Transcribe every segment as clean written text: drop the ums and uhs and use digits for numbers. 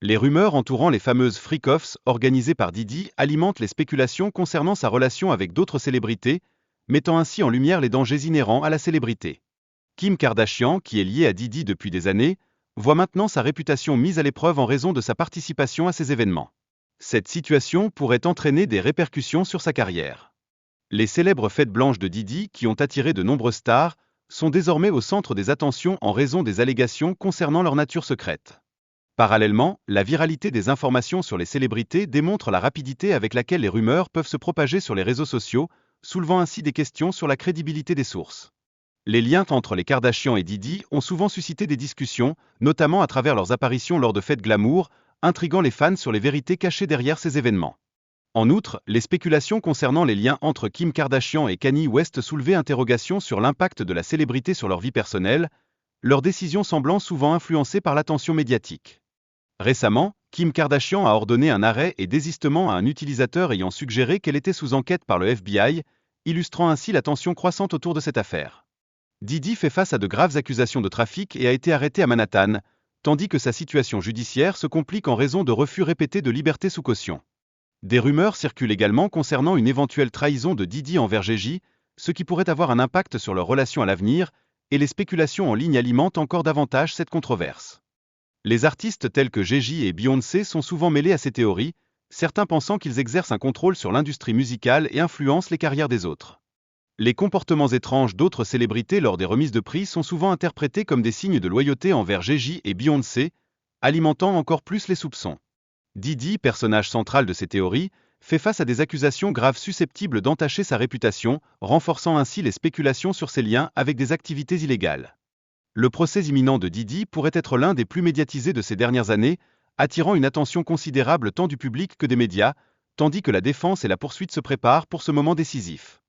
Les rumeurs entourant les fameuses freak-offs organisées par Diddy alimentent les spéculations concernant sa relation avec d'autres célébrités, mettant ainsi en lumière les dangers inhérents à la célébrité. Kim Kardashian, qui est liée à Diddy depuis des années, voit maintenant sa réputation mise à l'épreuve en raison de sa participation à ces événements. Cette situation pourrait entraîner des répercussions sur sa carrière. Les célèbres fêtes blanches de Diddy, qui ont attiré de nombreuses stars, sont désormais au centre des attentions en raison des allégations concernant leur nature secrète. Parallèlement, la viralité des informations sur les célébrités démontre la rapidité avec laquelle les rumeurs peuvent se propager sur les réseaux sociaux, soulevant ainsi des questions sur la crédibilité des sources. Les liens entre les Kardashian et Diddy ont souvent suscité des discussions, notamment à travers leurs apparitions lors de fêtes glamour, intriguant les fans sur les vérités cachées derrière ces événements. En outre, les spéculations concernant les liens entre Kim Kardashian et Kanye West soulevaient interrogations sur l'impact de la célébrité sur leur vie personnelle, leurs décisions semblant souvent influencées par l'attention médiatique. Récemment, Kim Kardashian a ordonné un arrêt et désistement à un utilisateur ayant suggéré qu'elle était sous enquête par le FBI, illustrant ainsi la tension croissante autour de cette affaire. Diddy fait face à de graves accusations de trafic et a été arrêté à Manhattan, tandis que sa situation judiciaire se complique en raison de refus répétés de liberté sous caution. Des rumeurs circulent également concernant une éventuelle trahison de Diddy envers Gigi, ce qui pourrait avoir un impact sur leur relation à l'avenir, et les spéculations en ligne alimentent encore davantage cette controverse. Les artistes tels que Gigi et Beyoncé sont souvent mêlés à ces théories, certains pensant qu'ils exercent un contrôle sur l'industrie musicale et influencent les carrières des autres. Les comportements étranges d'autres célébrités lors des remises de prix sont souvent interprétés comme des signes de loyauté envers Gigi et Beyoncé, alimentant encore plus les soupçons. Diddy, personnage central de ces théories, fait face à des accusations graves susceptibles d'entacher sa réputation, renforçant ainsi les spéculations sur ses liens avec des activités illégales. Le procès imminent de Diddy pourrait être l'un des plus médiatisés de ces dernières années, attirant une attention considérable tant du public que des médias, tandis que la défense et la poursuite se préparent pour ce moment décisif.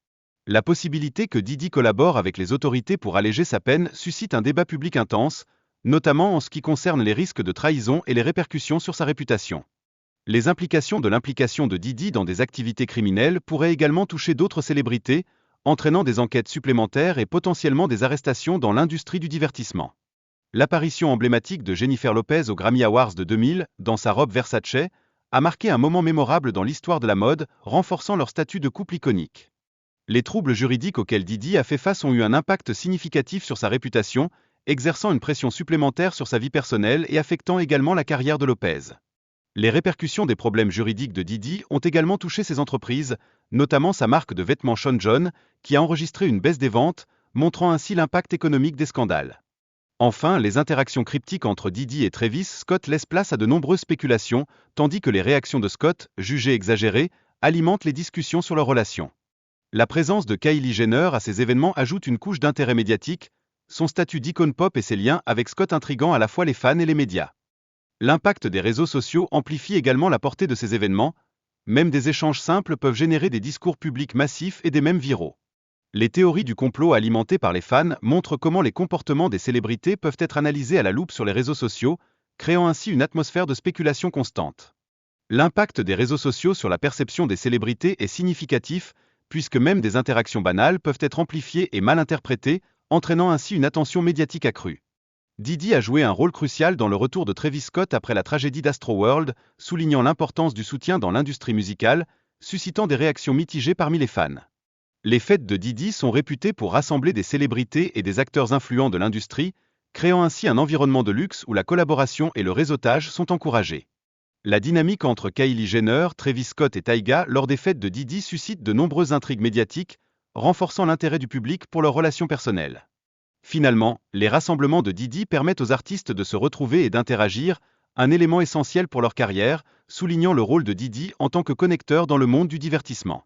La possibilité que Diddy collabore avec les autorités pour alléger sa peine suscite un débat public intense, notamment en ce qui concerne les risques de trahison et les répercussions sur sa réputation. Les implications de l'implication de Diddy dans des activités criminelles pourraient également toucher d'autres célébrités, entraînant des enquêtes supplémentaires et potentiellement des arrestations dans l'industrie du divertissement. L'apparition emblématique de Jennifer Lopez aux Grammy Awards de 2000, dans sa robe Versace, a marqué un moment mémorable dans l'histoire de la mode, renforçant leur statut de couple iconique. Les troubles juridiques auxquels Diddy a fait face ont eu un impact significatif sur sa réputation, exerçant une pression supplémentaire sur sa vie personnelle et affectant également la carrière de Lopez. Les répercussions des problèmes juridiques de Diddy ont également touché ses entreprises, notamment sa marque de vêtements Sean John, qui a enregistré une baisse des ventes, montrant ainsi l'impact économique des scandales. Enfin, les interactions cryptiques entre Diddy et Travis Scott laissent place à de nombreuses spéculations, tandis que les réactions de Scott, jugées exagérées, alimentent les discussions sur leur relation. La présence de Kylie Jenner à ces événements ajoute une couche d'intérêt médiatique, son statut d'icône pop et ses liens avec Scott intriguant à la fois les fans et les médias. L'impact des réseaux sociaux amplifie également la portée de ces événements, même des échanges simples peuvent générer des discours publics massifs et des mèmes viraux. Les théories du complot alimentées par les fans montrent comment les comportements des célébrités peuvent être analysés à la loupe sur les réseaux sociaux, créant ainsi une atmosphère de spéculation constante. L'impact des réseaux sociaux sur la perception des célébrités est significatif, puisque même des interactions banales peuvent être amplifiées et mal interprétées, entraînant ainsi une attention médiatique accrue. Diddy a joué un rôle crucial dans le retour de Travis Scott après la tragédie d'Astroworld, soulignant l'importance du soutien dans l'industrie musicale, suscitant des réactions mitigées parmi les fans. Les fêtes de Diddy sont réputées pour rassembler des célébrités et des acteurs influents de l'industrie, créant ainsi un environnement de luxe où la collaboration et le réseautage sont encouragés. La dynamique entre Kylie Jenner, Travis Scott et Tyga lors des fêtes de Diddy suscite de nombreuses intrigues médiatiques, renforçant l'intérêt du public pour leurs relations personnelles. Finalement, les rassemblements de Diddy permettent aux artistes de se retrouver et d'interagir, un élément essentiel pour leur carrière, soulignant le rôle de Diddy en tant que connecteur dans le monde du divertissement.